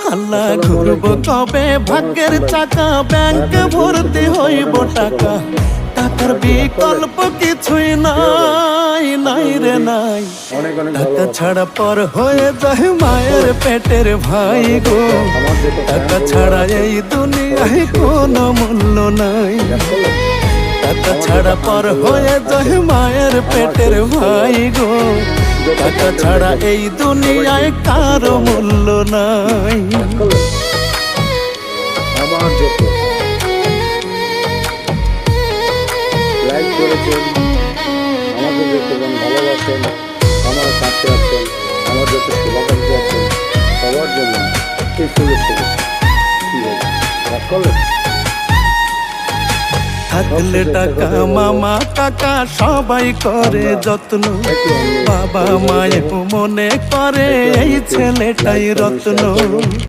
আল্লাহ ঘুরব কবে ভাগ্যের চাকা ব্যাংক ভর্তি হইব টাকা টাকার বিকল্প কিছুই নাই নাই রে নাই টাকা ছাড়া পর হয়ে যায় মায়ের পেটের ভাই গো টাকা ছাড়া এই দুনিয়ায় কোনো মূল্য নাই টাকা ছাড়া পর হয়ে যায় মায়ের পেটের ভাই গো টাকা ছাড়া এই দুনিয়ায় কারো মূল্য নাই আমার যত লাইক করেছেন আমাকে যতজন ভালোবাসেন আমার কাছে আছেন আমার যত শুভাকাঙ্ক্ষী আছেন সবার জন্য এই শুভেচ্ছা ঠিক আছে রাগ করলেন থাকলে টাকা মামা কাকা সবাই করে যত্ন বাবা মায়ের মনে করে এই ছেলেটাই রত্ন।